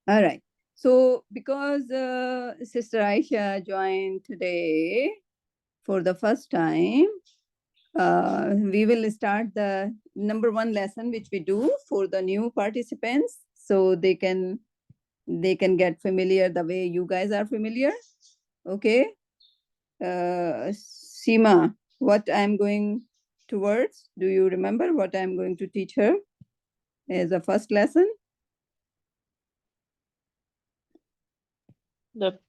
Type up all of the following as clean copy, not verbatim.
All right. So because Sister Aisha joined today for the first time, we will start the number one lesson, which we do for the new participants, so they can get familiar the way you guys are familiar. Okay. Seema, what I'm going towards, do you remember what I'm going to teach her as a first lesson? The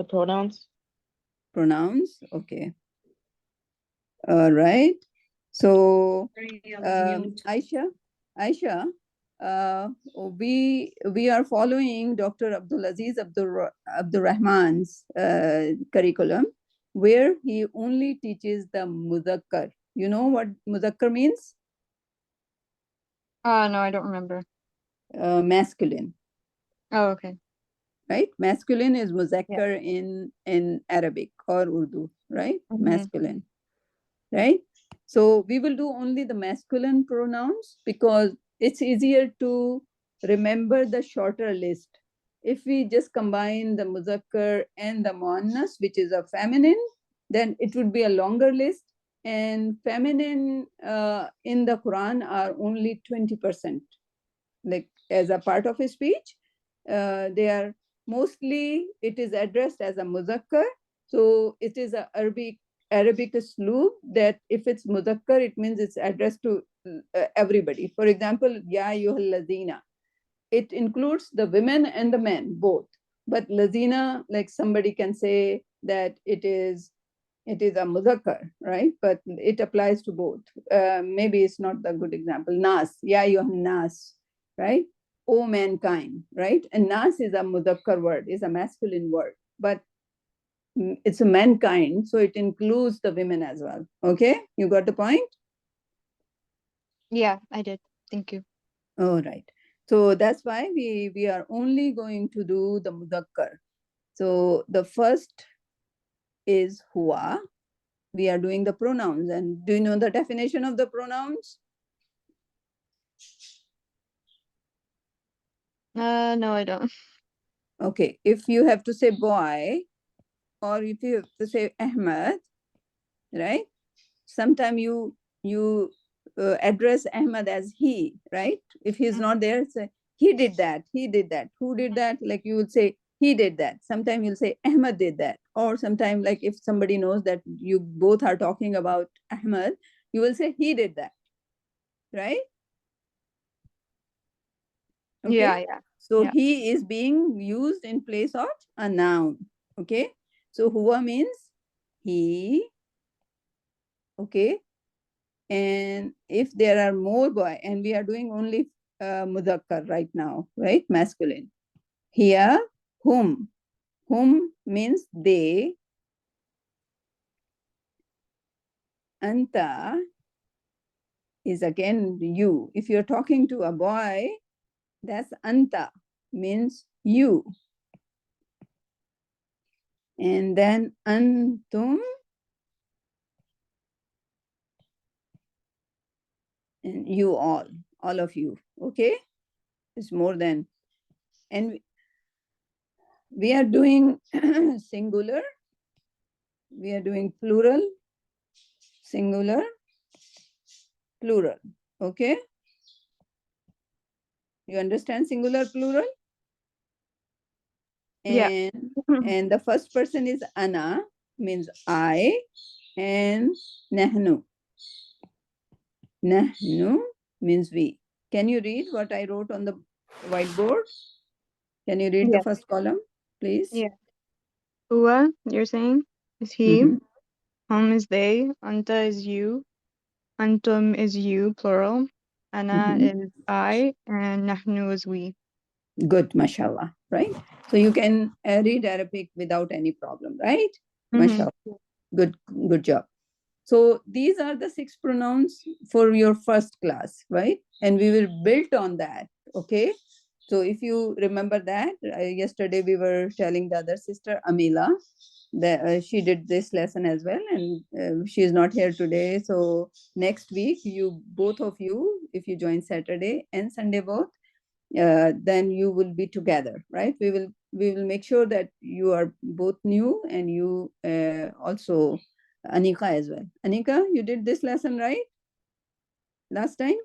pronouns. Pronouns. Okay. All right. So, Aisha, we are following Dr. Abdulaziz Abdurrahman's curriculum, where he only teaches the muzakkar. You know what muzakkar means? No, I don't remember. Masculine, Oh, okay. right? Masculine is muzakkar in Arabic or Urdu, right? Masculine, right? So we will do only the masculine pronouns because it's easier to remember the shorter list. If we just combine the muzakkar and the muannas, which is a feminine, then it would be a longer list. And feminine in the Quran are only 20%. Like as a part of a speech, they are mostly, it is addressed as a muzakkar. So it is a Arabic sloob that if it's muzakkar, it means it's addressed to everybody. For example, ya ayyuhal lazina, it includes the women and the men both. But lazina, like somebody can say that it is a muzakkar, right? But it applies to both. Maybe it's not the good example. Nas, ya ayyuhan nas, right? O mankind, right? And nas is a muzakkar word, is a masculine word, but it's a mankind, so it includes the women as well. Okay, you got the point? Yeah, I did. Thank you. All right. So that's why we are only going to do the muzakkar. So the first is huwa. We are doing the pronouns. And do you know the definition of the pronouns? No, I don't. Okay, if you have to say boy, or if you have to say Ahmad, right? Sometime you address Ahmad as he, right? If he's not there, say he did that, he did that. Who did that? Like you would say he did that. Sometimes you'll say Ahmad did that. Or sometimes like if somebody knows that you both are talking about Ahmad, you will say he did that, right? Okay. Yeah. So Yeah. he is being used in place of a noun. Okay. So huwa means he. Okay. And if there are more boy, and we are doing only mudakkar right now, right? Masculine. Here, whom. Whom means they. Anta is again you. If you're talking to a boy, that's anta, means you. And then antum, and you all of you. Okay. It's more than. And we are doing singular, we are doing plural, singular, plural. Okay. You understand singular, plural? Yeah. And the first person is ana, means I, and nahnu. Nahnu means we. Can you read what I wrote on the whiteboard? Can you read the Yeah. first column, please? Yeah. Huwa, you're saying, is he. Mhm. Hum is they. Anta is you. Antum is you, plural. Ana Mhm. is I. And nahnu is we. Good, mashallah, right? So you can read Arabic without any problem, right? Mashallah. Good job. So these are the 6 pronouns for your first class, right? And we will build on that, okay? So if you remember that, yesterday we were telling the other sister, Amila, that she did this lesson as well, and she is not here today. So next week, you both of you, if you join Saturday and Sunday both, then you will be together, right? We will make sure that you are both new, and you also Anika as well. Anika, you did this lesson, right? Last time?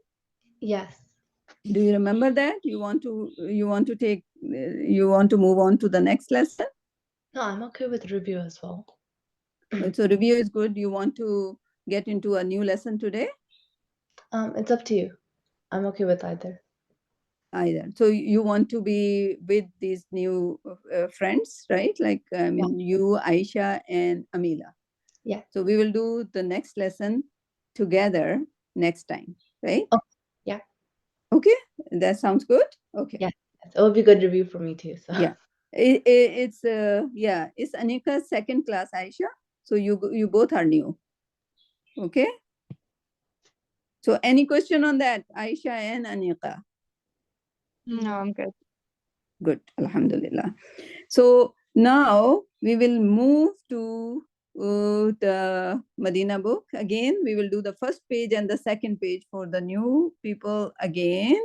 Yes. Do you remember that? You want to take you want to move on to the next lesson? No, I'm okay with review as well. So review is good. You want to get into a new lesson today? It's up to you. I'm okay with either. Either. So you want to be with these new friends, right? Like, I mean, you, Aisha, and Amila. Yeah. So we will do the next lesson together next time, right? Oh, yeah. Okay, that sounds good. Okay. Yeah, it will be good review for me too. So Yeah, it's it's Anika's second class, Aisha. So you both are new. Okay. So any question on that, Aisha and Anika? No, I'm good. Good, Alhamdulillah. So now we will move to the Medina book again. We will do the first page and the second page for the new people again.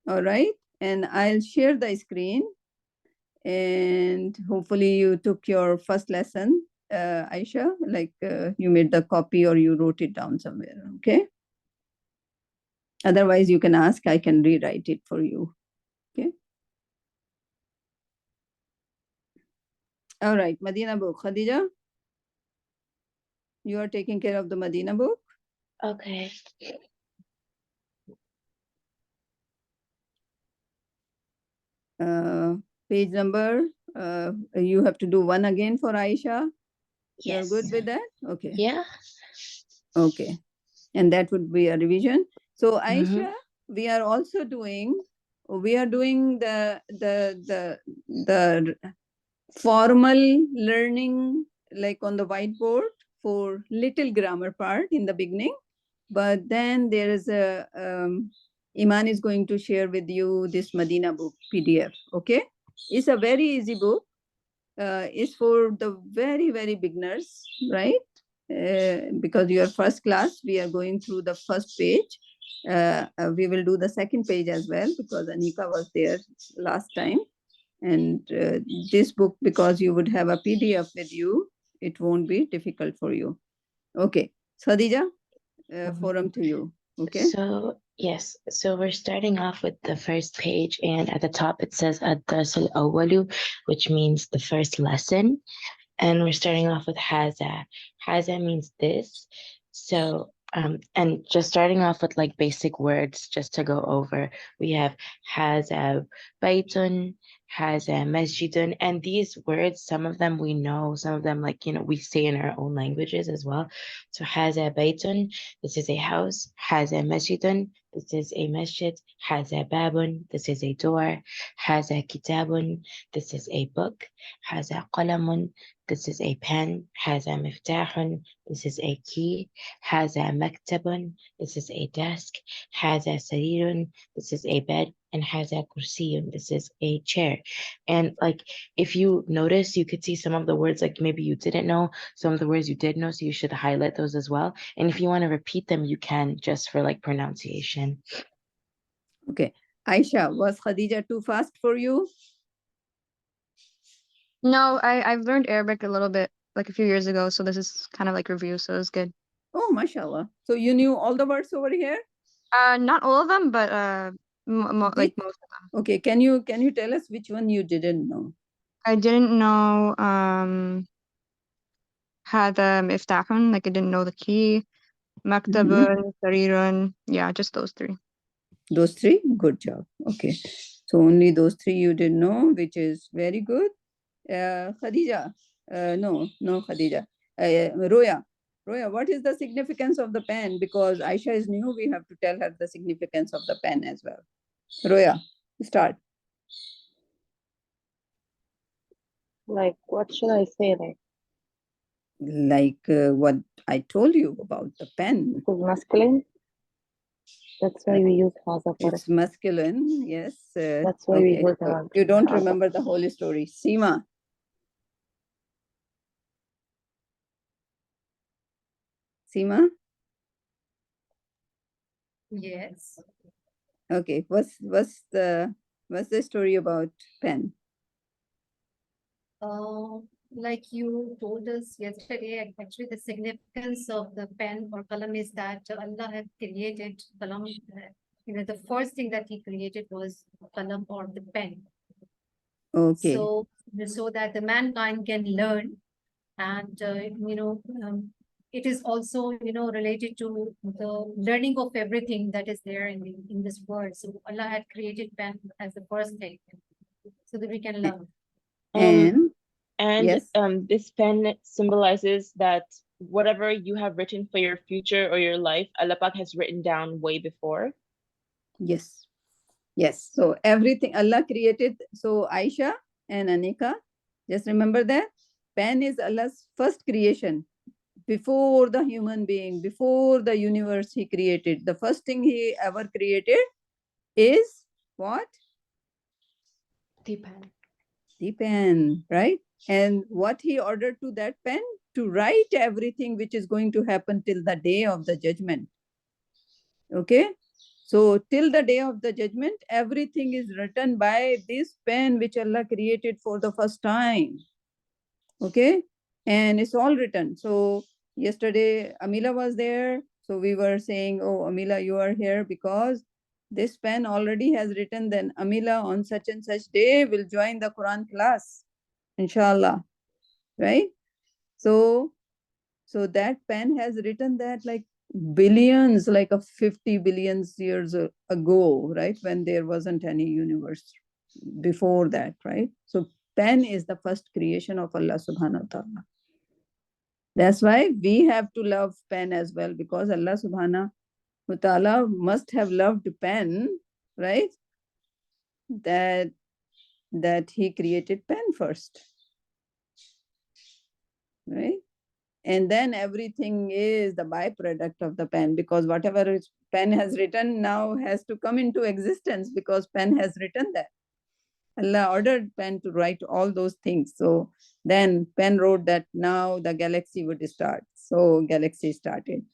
All right. And I'll share the screen. And hopefully you took your first lesson, Aisha, like you made the copy or you wrote it down somewhere. Okay. Otherwise, you can ask, I can rewrite it for you. Okay. All right. Medina book. Khadija, you are taking care of the Medina book. okay. Page number, you have to do one again for Aisha. You're Yes. good with that? Okay. Yeah. Okay. And that would be a revision. So Mhm. Aisha, we are also doing, the formal learning, like on the whiteboard, for little grammar part in the beginning. But then there is a, Iman is going to share with you this Medina book PDF. Okay. It's a very easy book. It's for the very, very beginners, right? Because you are first class, we are going through the first page. We will do the second page as well, because Anika was there last time. And this book, because you would have a PDF with you, it won't be difficult for you. Okay. Khadija, forum to you. Okay. So yes, so we're starting off with the first page, and at the top it says Ad-Dars al-Awwalu, which means the first lesson. And we're starting off with Haza. Haza means this. So and just starting off with like basic words just to go over. We have Haza Baitun, Haza Masjidun, and these words, some of them we know, some of them like we say in our own languages as well. So Haza Baitun, this is a house. Haza Masjidun, this is a masjid. Haza Babun, this is a door. Haza Kitabun, this is a book. Haza Qalamun, this is a pen. هذا مفتاح. This is a key. هذا مكتب. This is a desk. هذا سرير. This is a bed. And هذا كرسي. This is a chair. And like, if you notice, you could see some of the words like maybe you didn't know, some of the words you did know, so you should highlight those as well. And if you want to repeat them, you can, just for like pronunciation. Okay. Aisha, was Khadija too fast for you? No, I've learned Arabic a little bit like a few years ago, so this is kind of like review, so it's good. Oh, mashallah. So you knew all the words over here? Not all of them, but like most of them. Okay. Can you tell us which one you didn't know? I didn't know هذا مفتاح, like I didn't know the key. مكتب, سرير, yeah, just those three. Those three? Good job. Okay. So only those three you didn't know, which is very good. Khadija. No, Khadija. Roya. Roya, what is the significance of the pen? Because Aisha is new, we have to tell her the significance of the pen as well. Roya, start. Like, what should I say? Like what I told you about the pen. This is masculine. That's why we use Haza for It's masculine, yes. That's why we use the You don't Haza. remember the whole story. Seema. Seema? Yes. Okay, what's the story about pen? Like you told us yesterday, actually the significance of the pen or kalam is that Allah had created kalam. The first thing that He created was kalam or the pen. Okay. So that the mankind can learn, and it is also related to the learning of everything that is there in this world. So Allah had created pen as the first thing, so that we can A- learn. And And yes, this pen symbolizes that whatever you have written for your future or your life, Allah Pak has written down way before. yes, yes. So everything Allah created. So Aisha and Anika, just remember that pen is Allah's first creation. Before the human being, before the universe He created, the first thing He ever created is what? The pen. The pen, right? And what He ordered to that pen? To write everything which is going to happen till the day of the judgment. Okay? So till the day of the judgment, everything is written by this pen which Allah created for the first time. Okay? And it's all written. So yesterday Amila was there. So we were saying, oh, Amila, you are here because this pen already has written, then Amila on such and such day will join the Quran class, inshallah. Right? So that pen has written that like billions, like a 50 billions years ago, right? When there wasn't any universe before that, right? So pen is the first creation of Allah subhanahu wa ta'ala. That's why we have to love pen as well, because Allah subhanahu wa ta'ala must have loved pen, right? That He created pen first, right? And then everything is the byproduct of the pen, because whatever pen has written now has to come into existence, because pen has written that. Allah ordered pen to write all those things. So then pen wrote that now the galaxy would start. So galaxy started.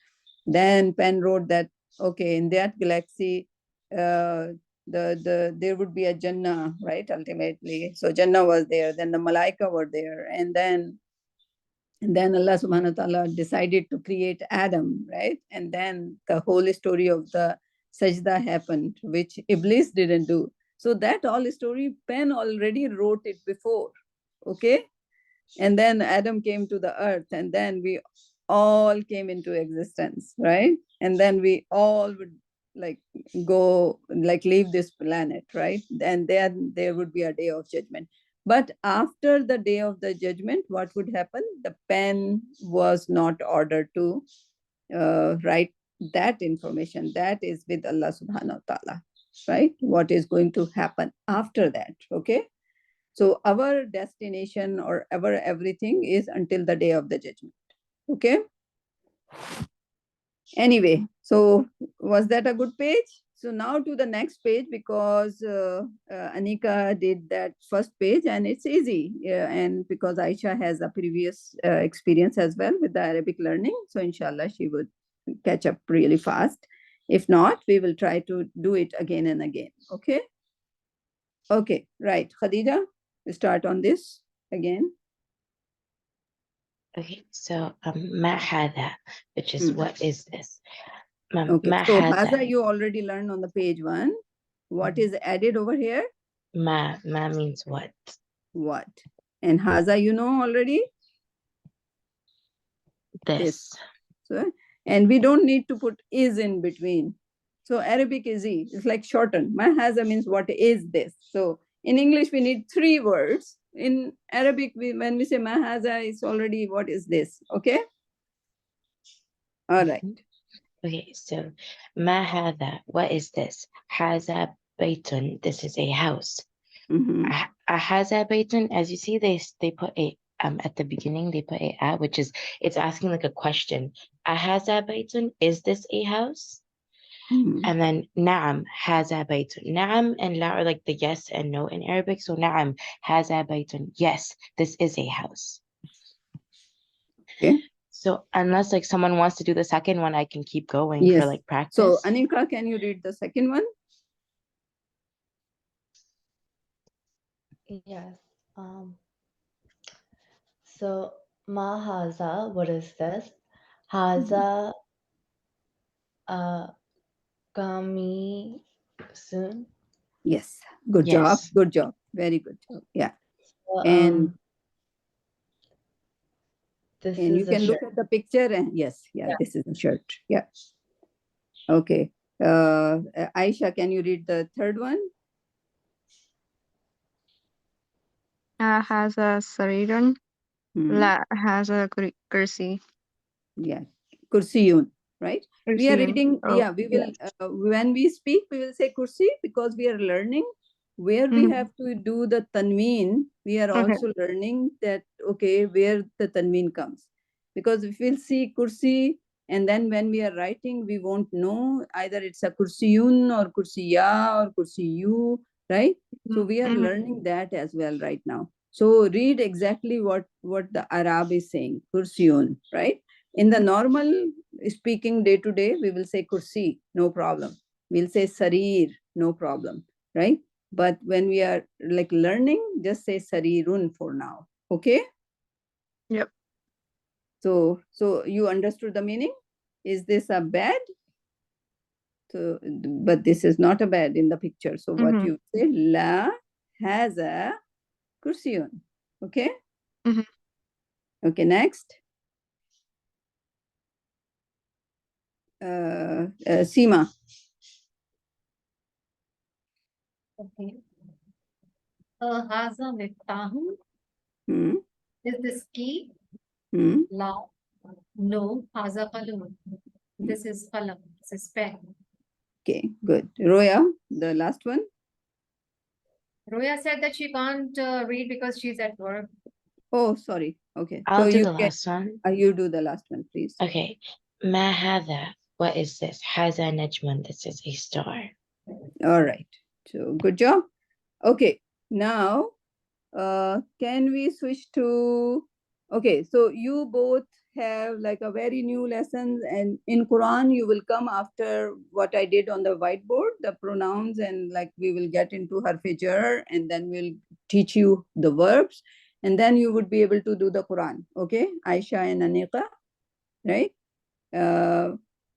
Then pen wrote that, okay, in that galaxy, there would be a Jannah, right? Ultimately. So Jannah was there, then the Malaika were there, and then Allah subhanahu wa ta'ala decided to create Adam, right? And then the whole story of the sajda happened, which Iblis didn't do. So that all story, pen already wrote it before. Okay? And then Adam came to the earth, and then we all came into existence, right? And then we all would like go, like leave this planet, right? And then there would be a day of judgment. But after the day of the judgment, what would happen? The pen was not ordered to write that information. That is with Allah subhanahu wa ta'ala, right? What is going to happen after that, okay? So our destination or our everything is until the day of the judgment. Okay. Anyway, so was that a good page? So now to the next page, because Anika did that first page and it's easy. And because Aisha has a previous experience as well with the Arabic learning. So inshallah, she would catch up really fast. If not, we will try to do it again and again. Okay. Okay. Right. Khadija, we start on this again. Okay, so ma hada, which is what is this? Okay, Ma so hada. Haza you already learned on the page 1. What is added over here? Ma means what? What? And Haza you know already? This. So, and we don't need to put is in between. So Arabic is E. It's like shortened. Ma Haza means what is this? So in English we need 3 words. In Arabic, when we say Ma Haza, it's already what is this? Okay? All right. Okay, so ma hada, what is this? Haza baytun, this is a house. Mhm. A haza baytun, as you see, they put a at the beginning they put a which is it's asking like a question. A haza baytun, is this a house? Mhm. And then na'am haza baytun. Na'am and la are like the yes and no in Arabic. So na'am haza baytun. Yes, this is a house. Okay. So unless like someone wants to do the second one, I can keep going for Yes. like practice. So Anika, can you read the second one? Yes. So Mahaza, what is this? Haza Gami soon. Yes, good job. Yes. Good job. Very good job. Yeah. So, And this you is a can look shirt. at the picture and yes, yeah, Yeah. this is a shirt. Yeah. Okay. Aisha, can you read the third one? Has a sarirun. La has a kursi. Yeah, kursiyun, right? We are Kursiyun. reading, Oh, yeah, we yeah. will, when we speak, we will say kursi because we are learning where we Mhm. have to do the tanween. We are Okay. also learning that, okay, where the tanween comes. Because if we'll see kursi, and then when we are writing, we won't know either it's a kursiyun or kursiya or kursiyu, right? So we are Mhm. learning that as well right now. So read exactly what the Arab is saying, kursiyun, right? In the normal speaking day to day, we will say kursi, no problem. We'll say sarir, no problem, right? But when we are like learning, just say sarirun for now. Okay? Yep. So you understood the meaning? Is this a bed? So, but this is not a bed in the picture. So what Mhm. you say, la has a kursiyun. Okay? Mhm. Okay, next. Seema. Okay. Haza Miftahun. Hmm. Is this key? Hmm. La. No. Haza Qalam. This is qalam. This is pen. Okay, good. Roya, the last one. Roya said that she can't read because she's at work. Oh, sorry. Okay. So I'll do the last one. you do the last one, please. Okay. Ma hadha. What is this? Haza najmun. This is a star. All right. So good job. Okay. Now, can we switch to, okay, so you both have like a very new lessons, and in Quran you will come after what I did on the whiteboard, the pronouns, and like we will get into harf jar, and then we'll teach you the verbs, and then you would be able to do the Quran. Okay, Aisha and Anika, right?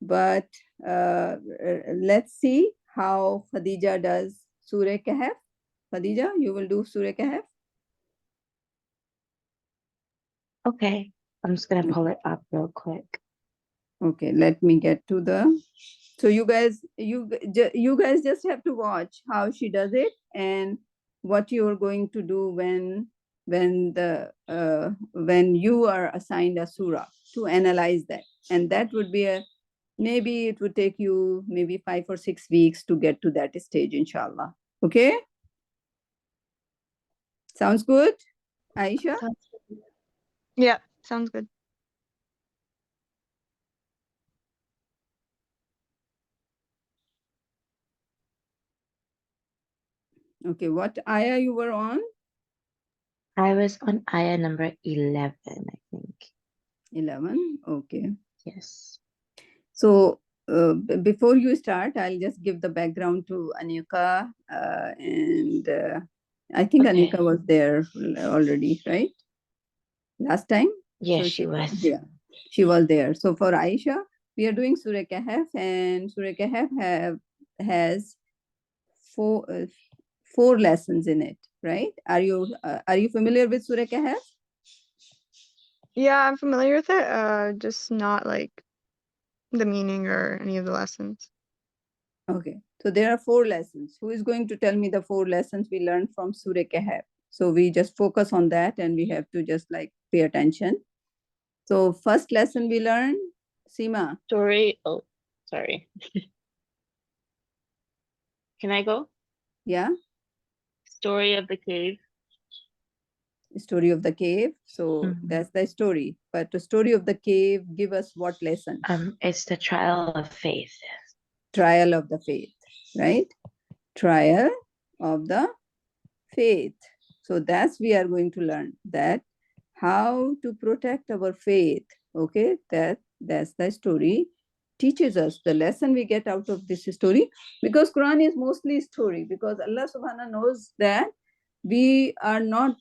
But let's see how Khadija does Surah Kahf. Khadija, you will do Surah Kahf. Okay. I'm just gonna pull it up real quick. Okay, let me get to the. So you guys just have to watch how she does it and what you are going to do when you are assigned a surah, to analyze that, and that would be a, maybe it would take you maybe 5 or 6 weeks to get to that stage, inshallah. Okay, sounds good, Aisha? Sounds good. Yeah. Sounds good. Okay, what ayah you were on? I was on ayah number 11, I think. 11. Okay. Yes. So before you start, I'll just give the background to Anika, and I think Okay. Anika was there already, right? Last time. Yes, So she was. yeah, she was there. So for Aisha, we are doing Surah Kahf, and Surah Kahf has four four lessons in it, right? Are you familiar with Surah Kahf? Yeah, I'm familiar with it. Just not like the meaning or any of the lessons. Okay, so there are four lessons. Who is going to tell me the four lessons we learned from Surah Kahf? So we just focus on that, and we have to just like pay attention. So first lesson we learned, Seema, Story. Oh, sorry. Can I go? yeah, Story of the cave. story of the cave. So Mhm. that's the story. But the story of the cave give us what lesson? It's the trial of faith. Trial of the faith, right? Trial of the faith. So that's we are going to learn that how to protect our faith. Okay, that's the story teaches us the lesson we get out of this story, because Quran is mostly story, because Allah subhanahu knows that We are not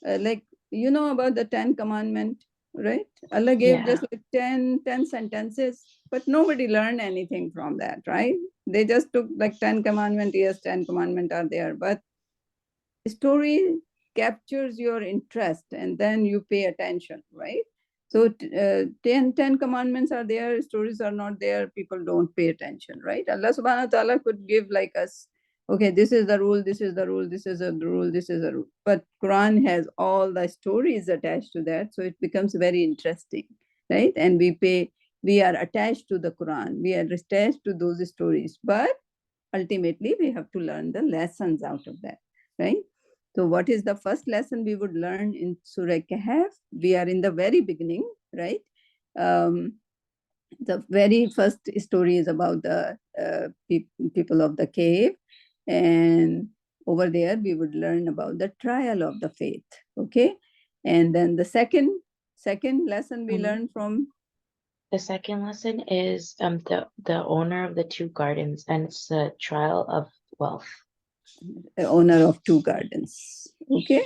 like, you know about the 10 commandment, right? Allah gave Yeah. just like 10 sentences, but nobody learned anything from that, right? They just took like 10 commandment. Yes, 10 commandment are there, but story captures your interest and then you pay attention, right? So 10 commandments are there, stories are not there, people don't pay attention, right? Allah subhanahu wa ta'ala could give like us, okay, this is the rule, this is the rule, this is a rule, this is a rule. But Quran has all the stories attached to that, so it becomes very interesting, right? And we are attached to the Quran, we are attached to those stories, but ultimately we have to learn the lessons out of that, right? So what is the first lesson we would learn in Surah Kahf? We are in the very beginning, right? The very first story is about the people of the cave, and over there we would learn about the trial of the faith, okay? And then the second lesson we learn from The second lesson is the owner of the two gardens, and it's the trial of wealth. the owner of two gardens, okay?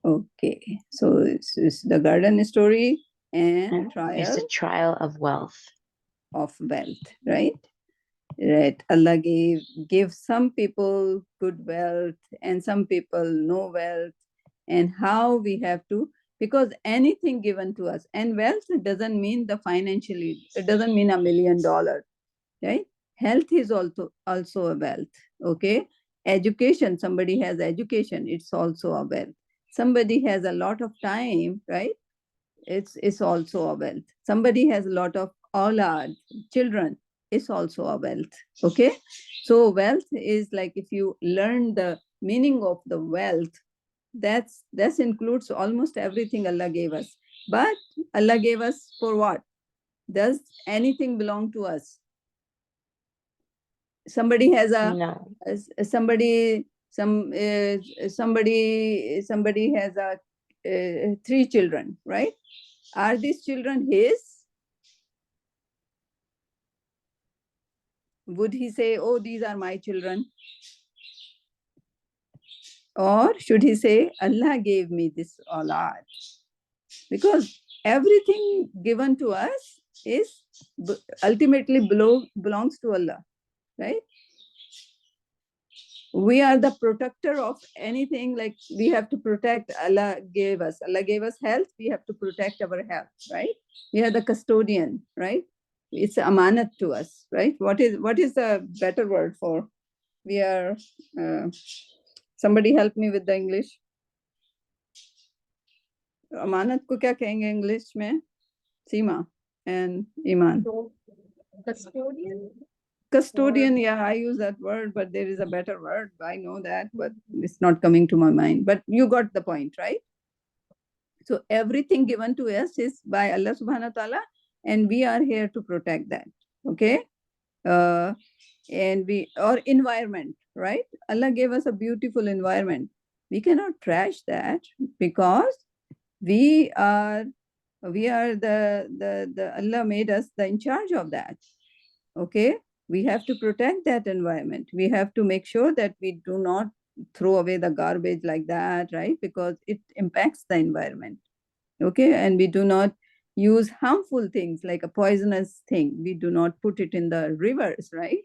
Okay, so it's the garden story and And it's trial the trial of wealth. of wealth, right? Right. Allah gave some people good wealth and some people no wealth, and how we have to, because anything given to us, and wealth, it doesn't mean the financially, it doesn't mean $1 million, right? Health is also a wealth, okay? Education, somebody has education, it's also a wealth. Somebody has a lot of time, right? It's also a wealth. Somebody has a lot of aulad, children, it's also a wealth, okay? So wealth is like, if you learn the meaning of the wealth, that includes almost everything Allah gave us. But Allah gave us for what? Does anything belong to us? Somebody has a No. somebody somebody has a 3 children, right? Are these children his? Would he say, oh, these are my children? Or should he say, Allah gave me this aulad? Because everything given to us is ultimately belongs to Allah, right? We are the protector of anything, like we have to protect. Allah gave us health, we have to protect our health, right? We are the custodian, right? It's amanat to us, right? What is the better word for we are somebody help me with the English. अमानत को क्या कहेंगे English में? सीमा and Iman. So, custodian. Custodian, yeah, I use that word, but there is a better word. I know that, but it's not coming to my mind. But you got the point, right? So everything given to us is by Allah subhanahu wa ta'ala, and we are here to protect that, okay? And or environment, right? Allah gave us a beautiful environment. We cannot trash that, because we are the Allah made us the in charge of that, okay? We have to protect that environment. We have to make sure that we do not throw away the garbage like that, right? Because it impacts the environment, okay? And we do not use harmful things like a poisonous thing. We do not put it in the rivers, right?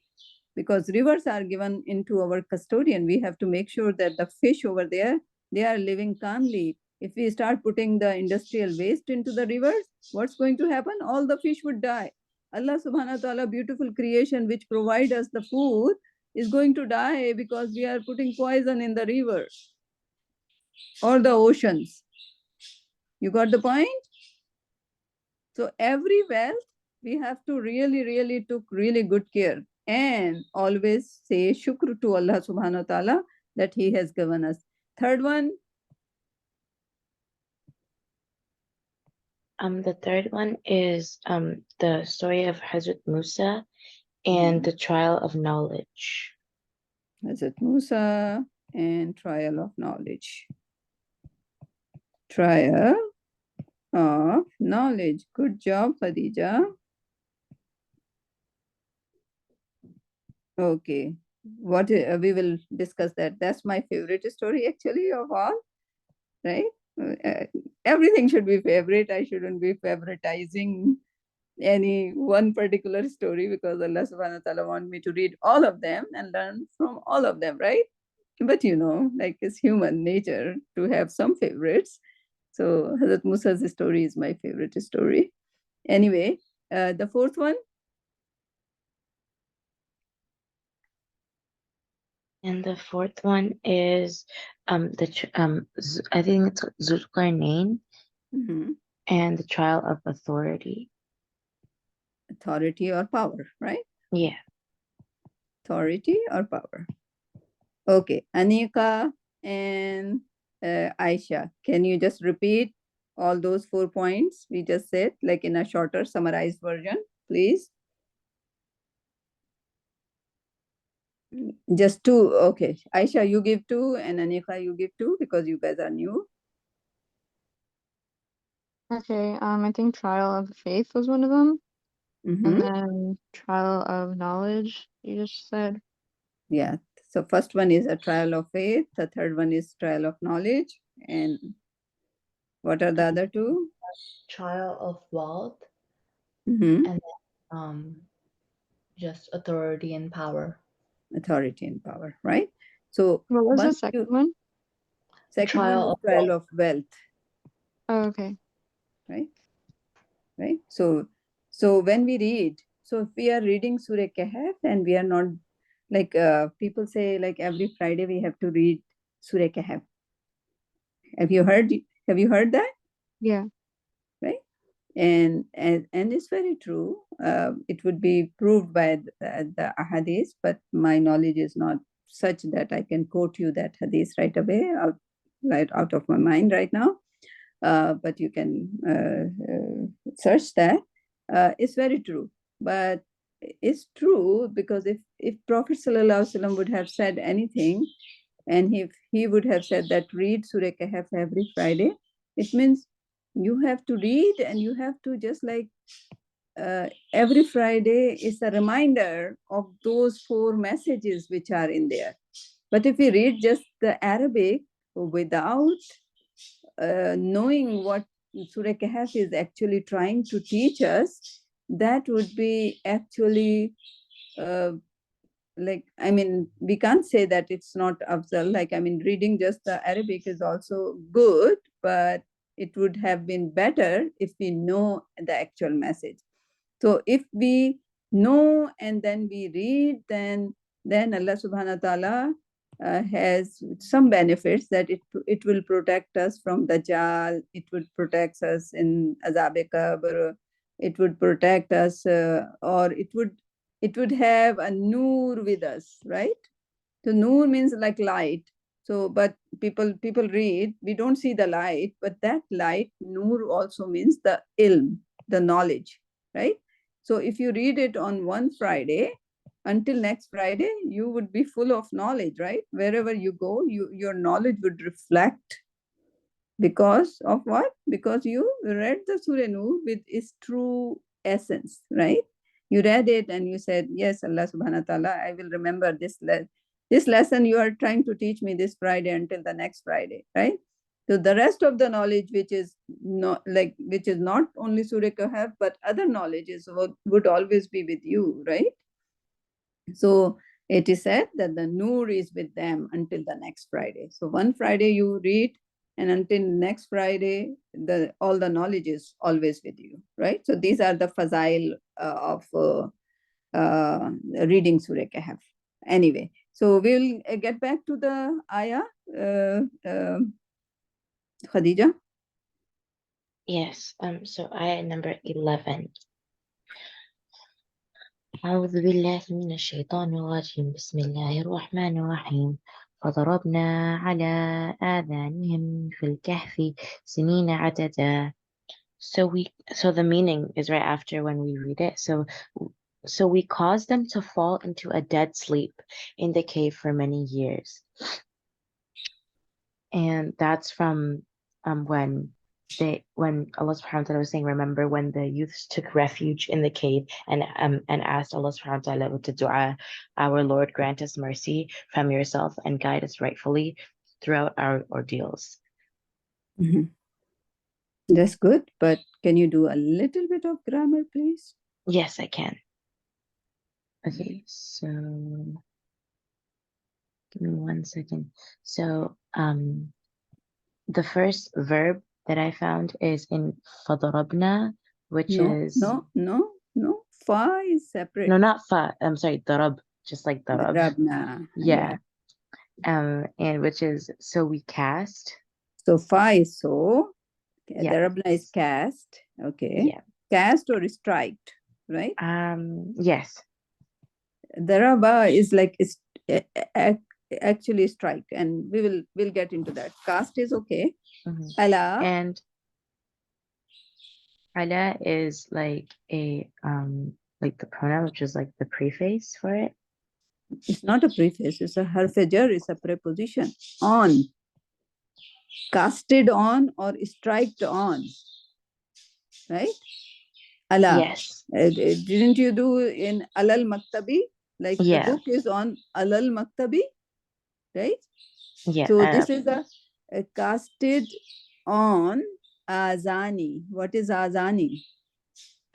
Because rivers are given into our custodian. We have to make sure that the fish over there, they are living calmly. If we start putting the industrial waste into the rivers, what's going to happen? All the fish would die. Allah subhanahu wa ta'ala, beautiful creation which provide us the food, is going to die because we are putting poison in the river or the oceans. You got the point? So every wealth, we have to really took really good care, and always say shukr to Allah subhanahu wa ta'ala that he has given us. Third one. The third one is the story of Hazrat Musa and the trial of knowledge. Hazrat Musa and trial of knowledge. Trial of knowledge. Good job, Khadija. Okay. what we will discuss that. That's my favorite story actually of all, right? Everything should be favorite. I shouldn't be favoritizing any one particular story, because Allah subhanahu wa ta'ala want me to read all of them and learn from all of them, right? But like it's human nature to have some favorites. So Hazrat Musa's story is my favorite story. Anyway, the fourth one. And the fourth one is I think it's Zulkarnain Mhm. and the trial of authority. Authority or power, right? Yeah. Authority or power. Okay, Anika and Aisha, can you just repeat all those 4 points we just said, like in a shorter summarized version, please? Just 2. Okay, Aisha, you give 2, and Anika, you give 2, because you guys are new. Okay, I think trial of faith was one of them. Mhm. And then trial of knowledge, you just said. Yeah. So first one is a trial of faith. The third one is trial of knowledge. And what are the other 2? Trial of wealth Mhm. and then just authority and power. Authority and power, right? So What was the once second you, one? second one Trial is of trial wealth. of wealth, Oh, okay. right? Right. So when we read, so if we are reading Surah Kahf and we are not, like people say, like every Friday we have to read Surah Kahf. Have you heard that? Yeah. Right. And it's very true. It would be proved by the hadith, but my knowledge is not such that I can quote you that hadith right away, right out of my mind right now. But you can search that. It's very true. But it's true because if Prophet Sallallahu Alaihi Wasallam would have said anything, and if he would have said that read Surah Kahf every Friday, it means you have to read, and you have to just like every Friday is a reminder of those 4 messages which are in there. But if we read just the Arabic without knowing what Surah Kahf is actually trying to teach us, that would be actually uh, like, I mean, we can't say that it's not afzal. Like, I mean, reading just the Arabic is also good, but it would have been better if we know the actual message. So if we know and then we read, then Allah subhanahu wa ta'ala has some benefits, that it will protect us from Dajjal, it would protect us in Azab Qabr, it would protect us, or it would have a noor with us, right? So noor means like light. So, but people read, we don't see the light, but that light, noor, also means the ilm, the knowledge, right? So if you read it on one Friday, until next Friday, you would be full of knowledge, right? Wherever you go, your knowledge would reflect. Because of what? Because you read the Surah Nur with its true essence, right? You read it and you said, yes, Allah subhanahu wa ta'ala, I will remember this lesson you are trying to teach me this Friday until the next Friday, right? So the rest of the knowledge, which is not only Surah Kahf, but other knowledges would always be with you, right? So it is said that the Noor is with them until the next Friday. So one Friday you read, and until next Friday, all the knowledge is always with you, right? So these are the fazail of reading Surah Kahf. Anyway, so we'll get back to the ayah, Khadija. Yes. So ayah number 11. أعوذ بالله من الشيطان الرجيم بسم الله الرحمن الرحيم فضربنا على آذانهم في الكهف سنين عددا. So the meaning is right after when we read it. So we caused them to fall into a dead sleep in the cave for many years. And that's from when when Allah subhanahu wa ta'ala was saying, remember when the youths took refuge in the cave and asked Allah subhanahu wa ta'ala with the dua, our Lord, grant us mercy from yourself and guide us rightfully throughout our ordeals. Mhm. That's good, but can you do a little bit of grammar, please? Yes, I can. Okay, so give me 1 second. So the first verb that I found is in fadarabna, which is No. Fa is separate. no, not fa. I'm sorry, darab, just like darab. Darabna. Yeah. And which is so we cast. So fa is so. Yeah. Darabna is cast. Okay. Yeah. Cast or striked, right? Yes. Daraba is like actually strike, and we'll get into that. Cast is okay. Ala. And ala is like a like the pronoun, which is like the preface for it. It's not a preface, it's a harf-e-jar, it's a preposition. On. Casted on or striked on. Right? Ala. Yes. Didn't you do in Alal Maktabi? Like the book is on Alal Maktabi, right? Yeah. So this is a casted on Azani. What is Azani?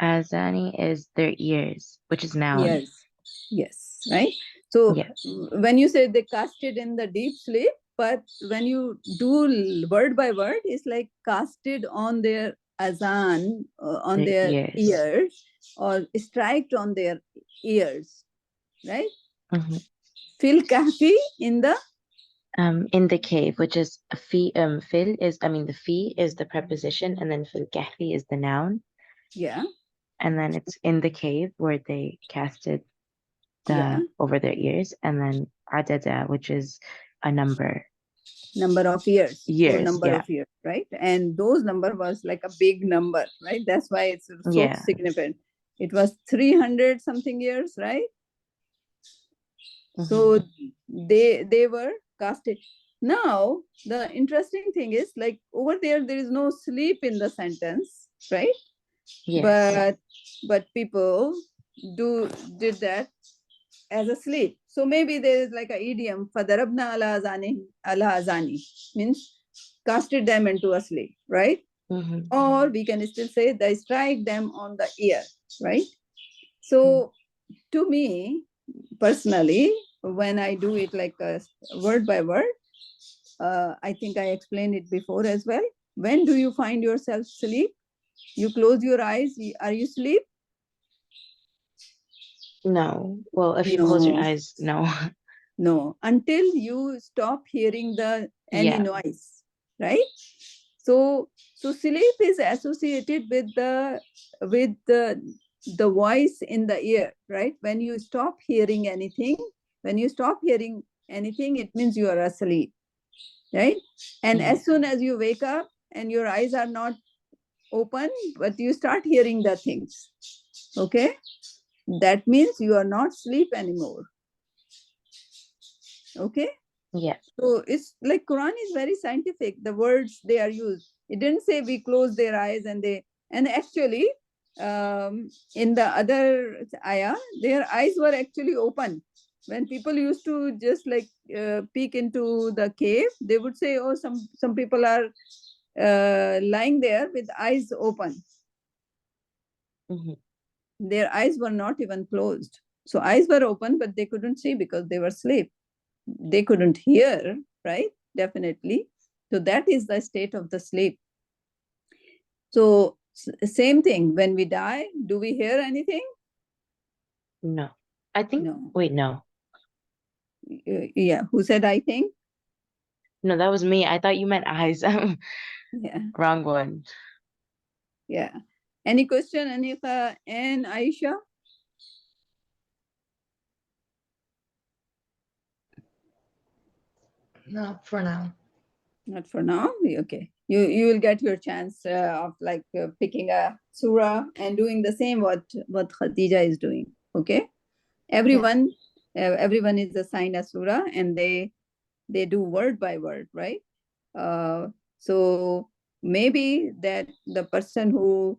Azani is their ears, which is noun. Yes, right? So when you say they casted in the deep sleep, but when you do word by word, it's like casted on their azan, on their ears, or striked on their ears, right? Fil kahfi in the cave, which is fil is, I mean, the fi is the preposition, and then fil kahfi is the noun. Yeah. And then it's in the cave where they casted over their ears, and then adada, which is a number of years. So number yeah. of years, right? And those number was like a big number, right? That's why it's so significant. It was 300 something years, right? So they were casted. Now the interesting thing is, like over there is no sleep in the sentence, right? But people did that as a sleep. So maybe there is like an idiom, fadarabna ala azani, means casted them into a sleep, right? Or we can still say they strike them on the ear, right? So to me personally, when I do it like a word by word, I think I explained it before as well. When do you find yourself sleep? You close your eyes, are you asleep? No. Well, if you close your eyes, no. No, until you stop hearing any noise, right? So sleep is associated with the voice in the ear, right? When you stop hearing anything, it means you are asleep, right? And as soon as you wake up and your eyes are not open, but you start hearing the things, okay? That means you are not asleep anymore. Okay? Yeah. So it's like Quran is very scientific. The words they are used. It didn't say we close their eyes and actually in the other ayah, their eyes were actually open. When people used to just like peek into the cave, they would say, oh, some people are lying there with eyes open. Their eyes were not even closed. So eyes were open, but they couldn't see because they were asleep. They couldn't hear, right? Definitely. So that is the state of the sleep. So same thing, when we die, do we hear anything? No. I think, no. Wait, no. Yeah, who said I think? No, that was me. I thought you meant eyes. Yeah. Wrong one. Yeah. Any question, Anika and Aisha? Not for now. Not for now. Okay. You will get your chance of like picking a surah and doing the same what Khadija is doing. Okay. Everyone is assigned a surah and they do word by word, right? So maybe that the person who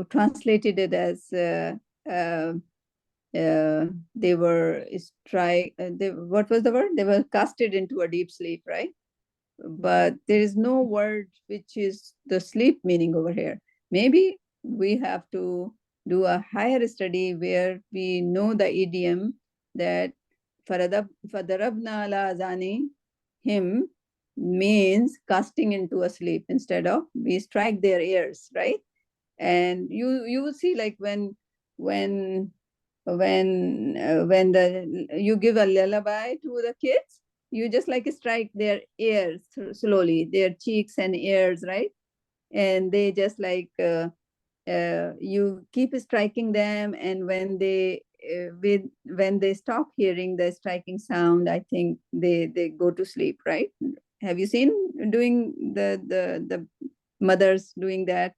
translated it as they were what was the word? They were casted into a deep sleep, right? But there is no word which is the sleep meaning over here. Maybe we have to do a higher study where we know the idiom that fadarabna ala azani him means casting into a sleep, instead of we strike their ears, right? And you will see, like when when you give a lullaby to the kids, you just like strike their ears slowly, their cheeks and ears, right? And they just like you keep striking them, and when they stop hearing the striking sound, I think they go to sleep, right? Have you seen doing the mothers doing that,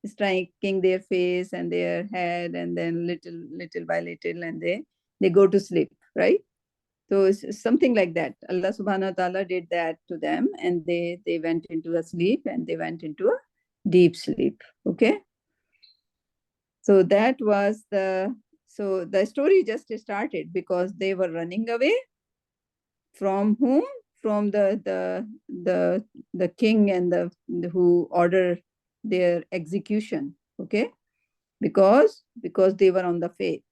striking their face and their head, and then little by little, and they go to sleep, right? So it's something like that. Allah subhanahu wa ta'ala did that to them, and they went into a sleep, and they went into a deep sleep. Okay. So that was the story just started because they were running away from whom? From the king and the who ordered their execution. Okay. Because they were on the faith,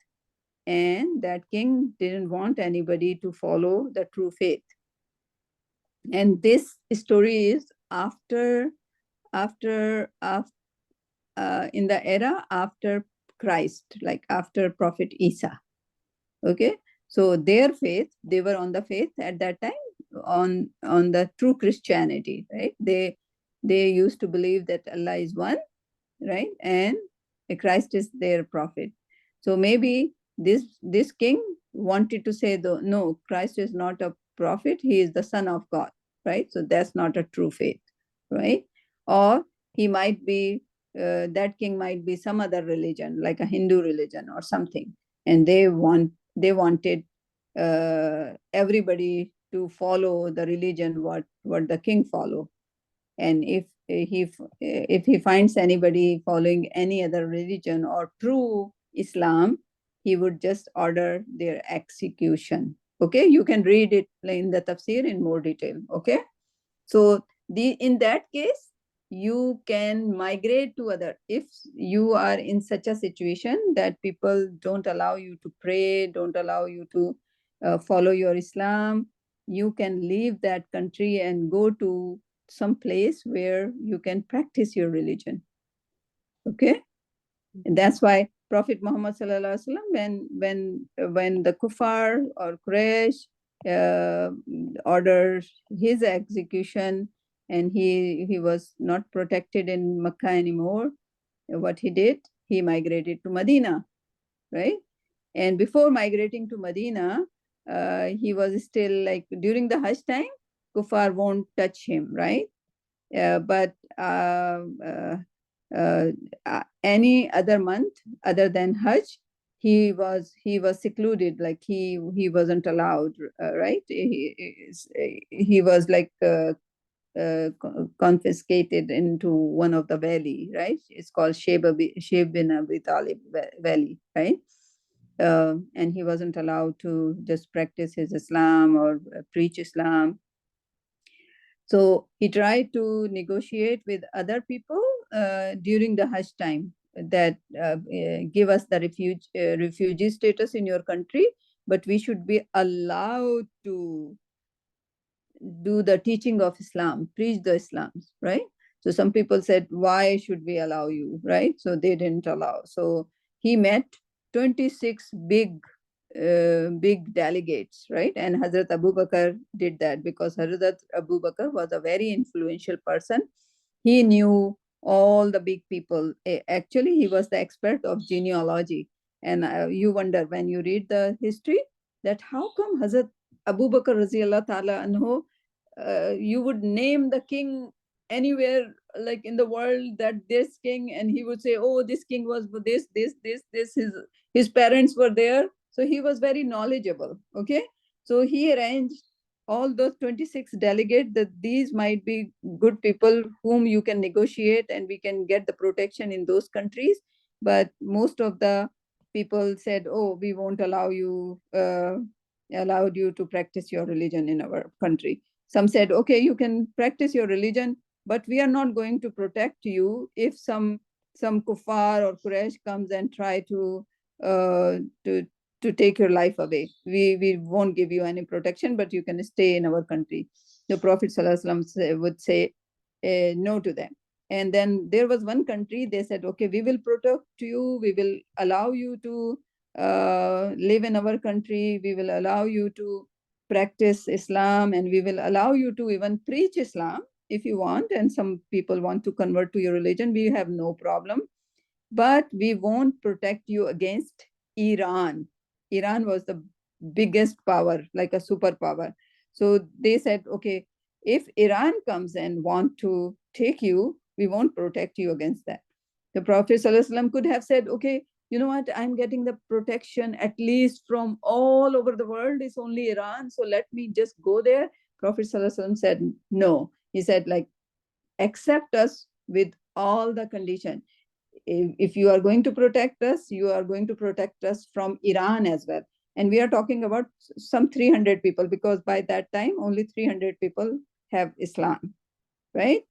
and that king didn't want anybody to follow the true faith. And this story is after in the era after Christ, like after Prophet Isa. Okay. So their faith, they were on the faith at that time, on the true Christianity, right? They used to believe that Allah is one, right? And Christ is their prophet. So maybe this king wanted to say, no, Christ is not a prophet, he is the son of God, right? So that's not a true faith, right? Or he might be, that king might be some other religion, like a Hindu religion or something, and they wanted everybody to follow the religion what the king follow. And if he finds anybody following any other religion or true Islam, he would just order their execution. Okay, you can read it in the tafsir in more detail. Okay, so in that case, you can migrate to other. If you are in such a situation that people don't allow you to pray, don't allow you to follow your Islam, you can leave that country and go to some place where you can practice your religion. Okay, and that's why Prophet Muhammad sallallahu alaihi wasallam, when the kuffar or Quraysh ordered his execution, and he was not protected in Makkah anymore, what he did, he migrated to Medina, right? And before migrating to Medina, he was still like during the Hajj time, kuffar won't touch him, right? But any other month other than Hajj, he was secluded, like he wasn't allowed, right? He was like confiscated into one of the valley, right? It's called Shayb bin Abi Talib Valley, right? And he wasn't allowed to just practice his Islam or preach Islam. So he tried to negotiate with other people during the Hajj time that give us the refugee status in your country, but we should be allowed to do the teaching of Islam, preach the Islam, right? So some people said, why should we allow you, right? So they didn't allow. So he met 26 big delegates, right? And Hazrat Abu Bakr did that because Hazrat Abu Bakr was a very influential person. He knew all the big people. Actually, he was the expert of genealogy. And you wonder when you read the history that how come Hazrat Abu Bakr Raziallahu Ta'ala anhu, you would name the king anywhere like in the world, that this king, and he would say, oh, this king was this, his parents were there. So he was very knowledgeable. Okay. So he arranged all those 26 delegates, that these might be good people whom you can negotiate and we can get the protection in those countries. But most of the people said, oh, we won't allowed you to practice your religion in our country. Some said, okay, you can practice your religion, but we are not going to protect you if some kuffar or Quraysh comes and try to uh, to to take your life away. We won't give you any protection, but you can stay in our country. The Prophet ﷺ would say no to them. And then there was one country, they said, okay, we will protect you, we will allow you to live in our country, we will allow you to practice Islam, and we will allow you to even preach Islam if you want. And some people want to convert to your religion, we have no problem, but we won't protect you against Iran. Iran was the biggest power, like a superpower. So they said, okay, if Iran comes and want to take you, we won't protect you against that. The Prophet ﷺ could have said, okay, you know what, I'm getting the protection at least from all over the world. It's only Iran, so let me just go there. Prophet ﷺ said, no. He said, like, accept us with all the condition. If you are going to protect us, you are going to protect us from Iran as well. And we are talking about some 300 people, because by that time, only 300 people have Islam, right?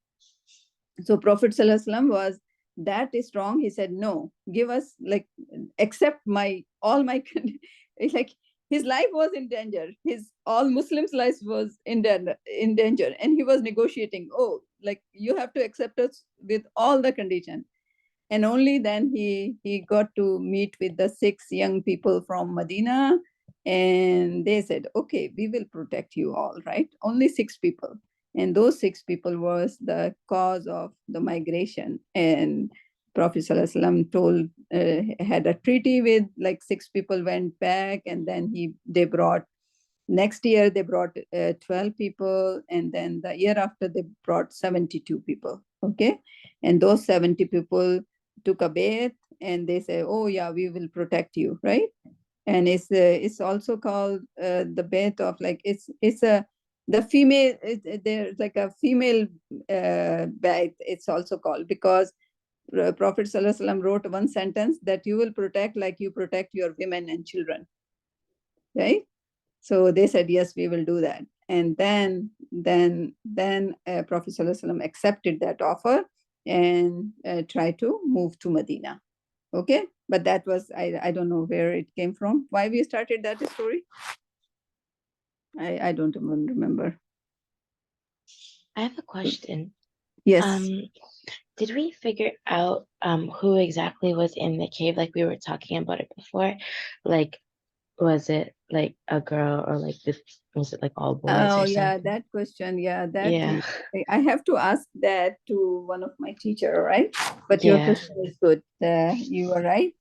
So Prophet ﷺ was that strong. He said, no, give us, like, accept all my, it's like his life was in danger. His all Muslims' life was in danger. And he was negotiating, oh, like, you have to accept us with all the condition. And only then he got to meet with the 6 young people from Medina, and they said, okay, we will protect you all, right? Only 6 people. And those 6 people was the cause of the migration. And Prophet ﷺ told, had a treaty with, like, 6 people went back, and then they brought, next year they brought 12 people, and then the year after they brought 72 people. Okay. And those 70 people took a bath, and they say, oh yeah, we will protect you, right? And it's also called the bath of, like, it's a the female, there's like a female bath, it's also called, because Prophet ﷺ wrote one sentence that you will protect like you protect your women and children, right? So they said, yes, we will do that. And then Prophet ﷺ accepted that offer and tried to move to Medina. Okay, but that was, I don't know where it came from, why we started that story. I don't even remember. I have a question. Yes. Did we figure out who exactly was in the cave? Like we were talking about it before. Like, was it like a girl, or like this, was it like all boys Oh or yeah, something? that question. Yeah, that Yeah. I have to ask that to one of my teacher, right? But your Yeah. question is good. You are right.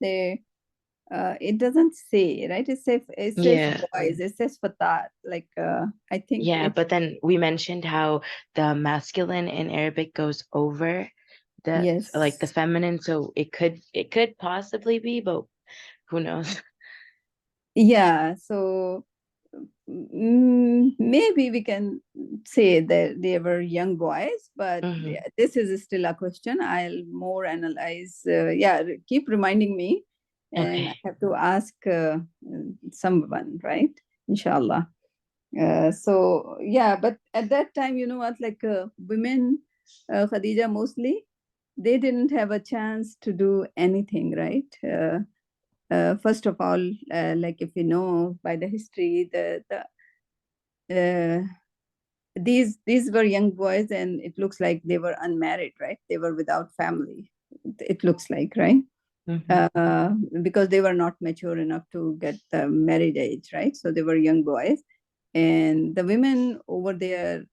It doesn't say, right? It says Yeah. boys. It says fatat. Like I think Yeah, it. but then we mentioned how the masculine in Arabic goes over the like the Yes. feminine, so it could possibly be, but who knows? Yeah. So maybe we can say that they were young boys, but Mhm. yeah, this is still a question. I'll more analyze. Yeah, keep reminding me, and I Okay. have to ask someone, right? Inshallah. So yeah, but at that time, you know what, like women, Khadija mostly, they didn't have a chance to do anything, right? First of all, like if you know by the history, uh, these were young boys, and it looks like they were unmarried, right? They were without family. It looks like, right? Mhm. Because they were not mature enough to get the marriage age, right? So they were young boys, and the women over there,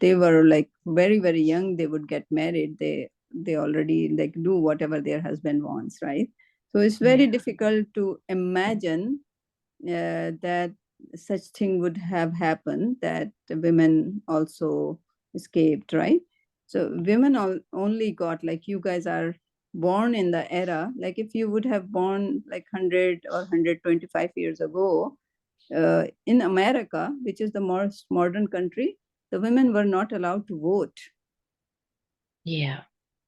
they were like very very young. They would get married. They already like do whatever their husband wants, right? So it's very Yeah. difficult to imagine that such thing would have happened, that the women also escaped, right? So women only got, like, you guys are born in the era, like if you would have born like 100 or 125 years ago, in America, which is the most modern country, the women were not allowed to vote, Yeah.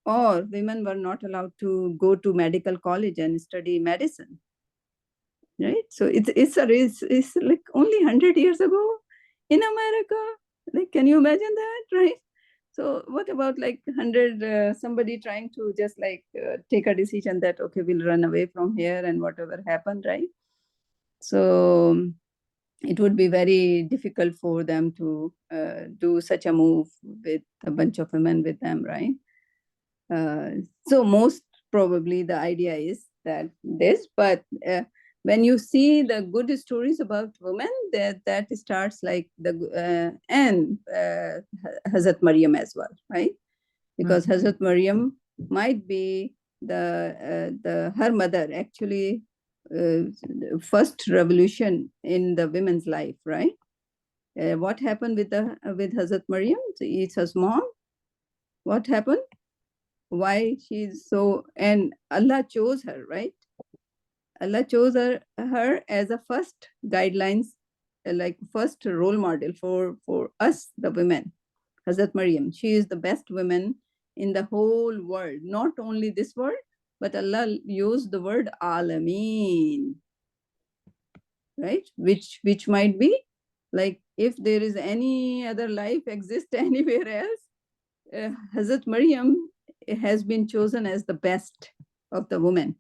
or women were not allowed to go to medical college and study medicine. Right? So it's like only 100 years ago in America. Like, can you imagine that, right? So what about like 100, somebody trying to just like take a decision that, okay, we'll run away from here and whatever happened, right? So it would be very difficult for them to do such a move with a bunch of women with them, right? So most probably the idea is that this, but when you see the good stories about women, that starts like and Hazrat Maryam as well, right? Because Hazrat Maryam might be the her mother actually first revolution in the women's life, right? What happened with Hazrat Maryam? It's her mom. What happened? Why she's so, and Allah chose her, right? Allah chose her as a first guidelines, like first role model for us, the women. Hazrat Maryam, she is the best woman in the whole world, not only this world, but Allah used the word Alameen, right? Which might be like if there is any other life exist anywhere else, Hazrat Maryam has been chosen as the best of the women.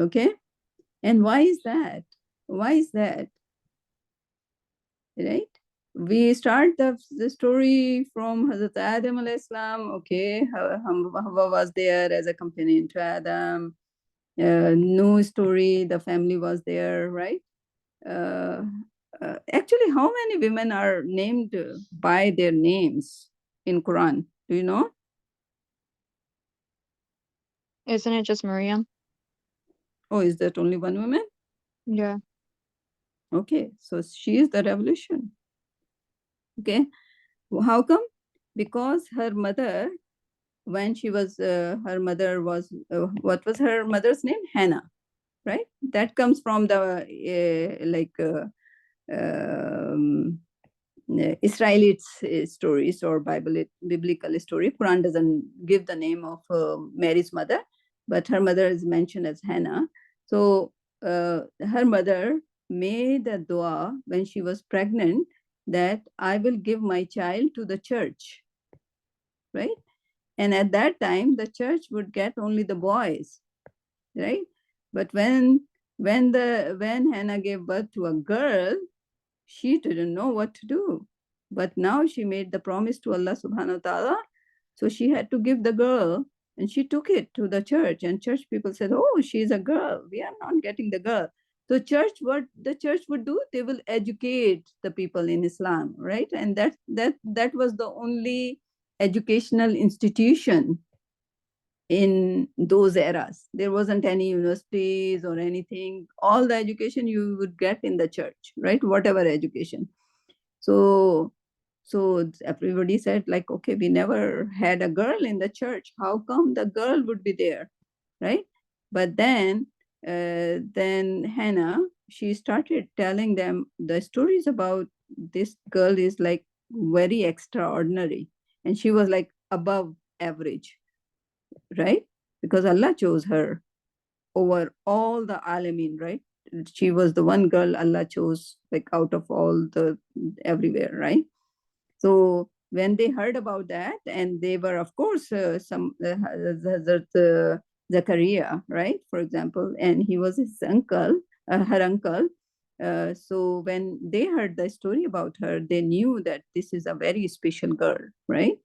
Okay, and why is that? Why is that? Right? We start the story from Hazrat Adam alayhi salam. Okay, Hawa was there as a companion to Adam. No story, the family was there, right? Actually, how many women are named by their names in Quran? Do you know? Isn't it just Miriam? Oh, is that only one woman? Yeah. Okay, so she is the revolution. Okay, how come? Because her mother, when she was, her mother was, what was her mother's name? Hannah, right? That comes from the Israelite stories or biblical story. Quran doesn't give the name of Mary's mother, but her mother is mentioned as Hannah. So her mother made a dua when she was pregnant that I will give my child to the church, right? And at that time, the church would get only the boys, right? But when Hannah gave birth to a girl, she didn't know what to do. But now she made the promise to Allah subhanahu wa ta'ala. So she had to give the girl, and she took it to the church. And church people said, oh, she's a girl. We are not getting the girl. So what the church would do, they will educate the people in Islam, right? And that was the only educational institution in those eras. There wasn't any universities or anything. All the education you would get in the church, right? Whatever education. So everybody said like, okay, we never had a girl in the church. How come the girl would be there, right? But then Hannah, she started telling them the stories about this girl is like very extraordinary, and she was like above average, right? Because Allah chose her over all the alamin, right? She was the one girl Allah chose, like out of all the everywhere, right? So when they heard about that, and they were, of course, some Zachariah, right? For example, and he was his uncle, her uncle. So when they heard the story about her, they knew that this is a very special girl, right?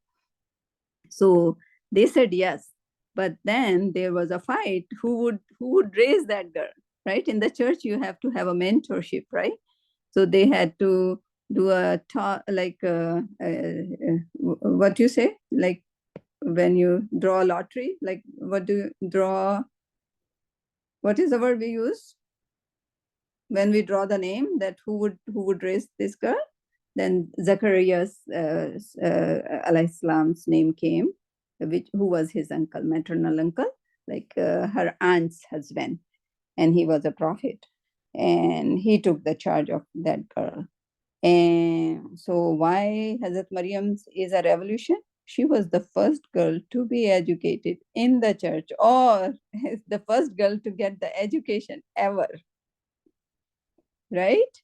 So they said yes, but then there was a fight. Who would raise that girl, right? In the church, you have to have a mentorship, right? So they had to do a talk, like what you say, like when you draw a lottery, like what do you draw? What is the word we use when we draw the name, that who would raise this girl? Then Zacharias alayhi salam's name came, who was his uncle, maternal uncle, like her aunt's husband, and he was a prophet. and he took the charge of that girl. And so why Hazrat Maryam is a revolution? She was the first girl to be educated in the church, or the first girl to get the education ever, right?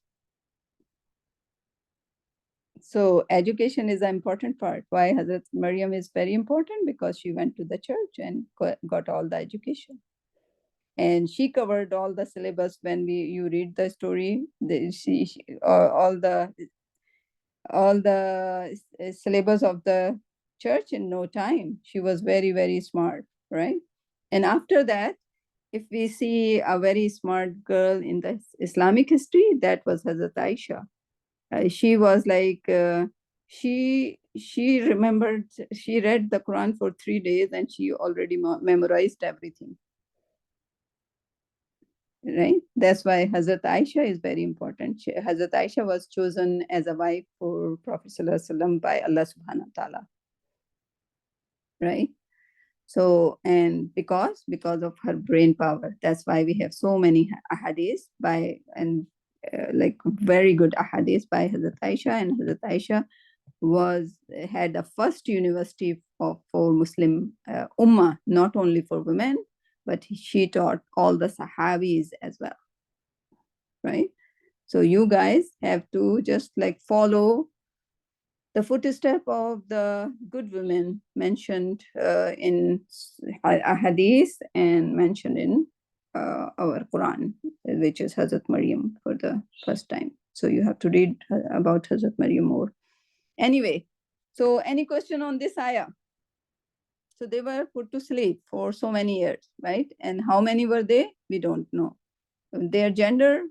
So education is an important part. Why Hazrat Maryam is very important? Because she went to the church and got all the education. And she covered all the syllabus. When you read the story, all the syllabus of the church in no time. She was very, very smart, right? And after that, if we see a very smart girl in the Islamic history, that was Hazrat Aisha. She was like, she remembered, she read the Quran for 3 days and she already memorized everything. Right? That's why Hazrat Aisha is very important. Hazrat Aisha was chosen as a wife for Prophet Sallallahu Alaihi Wasallam by Allah Subhanahu wa Ta'ala. Right? So, and because of her brain power, that's why we have so many ahadith by, and like very good ahadith by Hazrat Aisha. And Hazrat Aisha had the first university for Muslim ummah, not only for women, but she taught all the Sahabis as well, right? So you guys have to just like follow the footstep of the good women mentioned in a hadith and mentioned in our Quran, which is Hazrat Maryam for the first time. So you have to read about Hazrat Maryam more. Anyway, so any question on this ayah? So they were put to sleep for so many years, right? And how many were they? We don't know. Their gender,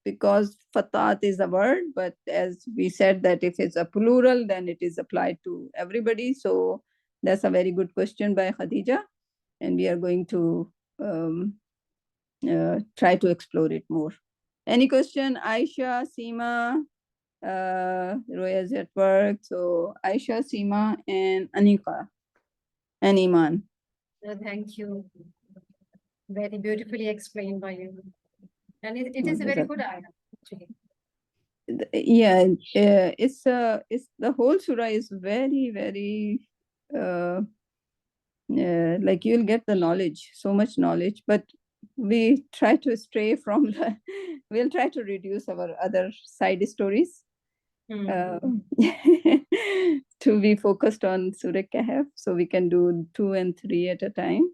because fatat is a word, but as we said that if it's a plural, then it is applied to everybody. So that's a very good question by Khadija. And we are going to try to explore it more. Any question? Aisha, Seema, Roya is at work. So Aisha, Seema, and Anika, and Iman. Thank you. Very beautifully explained by you. And it is a What very was good idea, actually. Yeah, it's the whole surah is very, very like you'll get the knowledge, so much knowledge, but we try to stray from the we'll try to reduce our other side stories uh, to be focused on Surah Kahf, so we can do 2 and 3 at a time.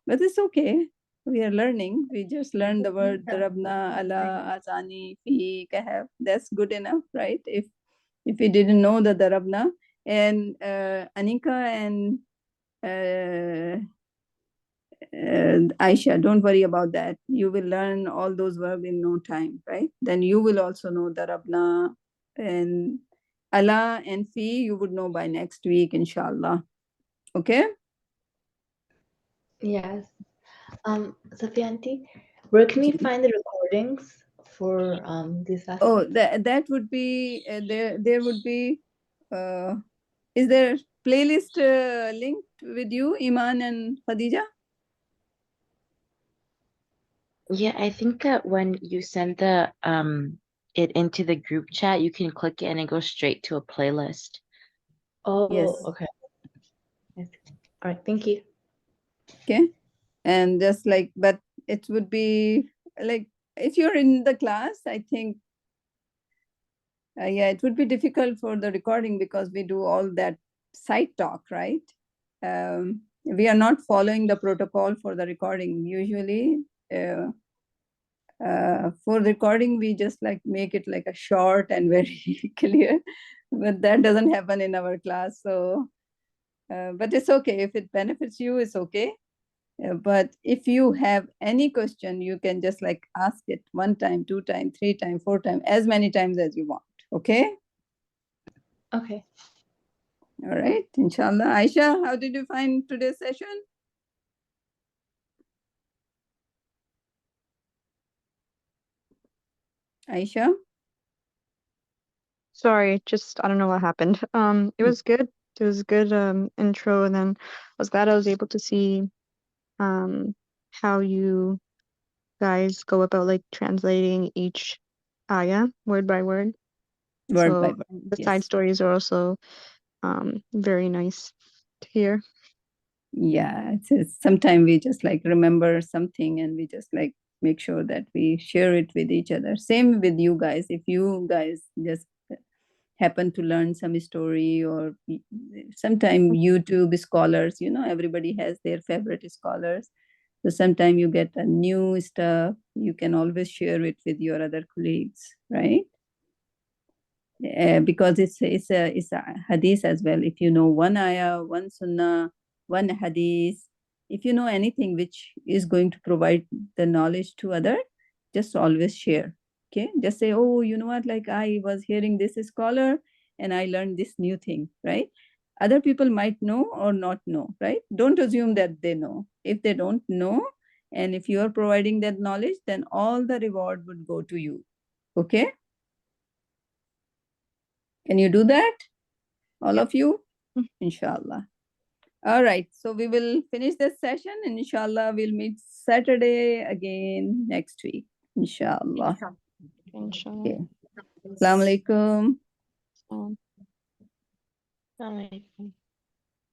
But it's okay. We are learning. We just learned the word Darabna, Allah, Azani, Fi, Kahf. That's good enough, right? If we didn't know the Darabna, and Anika and Aisha, don't worry about that. You will learn all those verbs in no time, right? Then you will also know Darabna and Allah and Fi, you would know by next week, inshallah. Okay? Yes. Sophia auntie, where can we find the recordings for these lessons? Oh, that would be there would be is there playlist linked with you, Iman and Khadija? Yeah, I think that when you send the it into the group chat, you can click it and it goes straight to a playlist. Oh, Yes. okay. Yes. All right, thank you. Okay. And just like, but it would be like if you're in the class, I think yeah, it would be difficult for the recording because we do all that side talk, right? We are not following the protocol for the recording. Usually, for recording, we just like make it like a short and very clear, but that doesn't happen in our class. So, but it's okay. If it benefits you, it's okay. But if you have any question, you can just like ask it 1 time, 2 time, 3 time, 4 time, as many times as you want. Okay? Okay. All right. Inshallah. Aisha, how did you find today's session? Aisha? Sorry, just I don't know what happened. It was good. It was a good intro, and then I was glad I was able to see how you guys go about like translating each ayah word by word. Word by So word. the side Yes. stories are also very nice to hear. Yeah, it's sometimes we just like remember something and we just like make sure that we share it with each other. Same with you guys. If you guys just happen to learn some story, or sometime YouTube scholars, everybody has their favorite scholars. So sometime you get a new stuff, you can always share it with your other colleagues, right? Because it's a hadith as well. If you know one ayah, one sunnah, one hadith, if you know anything which is going to provide the knowledge to other, just always share. Okay, just say, oh, you know what, like I was hearing this scholar and I learned this new thing, right? Other people might know or not know, right? Don't assume that they know. If they don't know, and if you are providing that knowledge, then all the reward would go to you. Okay, can you do that, all Yep. of you? Inshallah. All right, so we will finish this session, and inshallah we'll meet Saturday again next week, inshallah. Inshallah. Okay. Assalamu alaikum. Um, Assalamualaikum.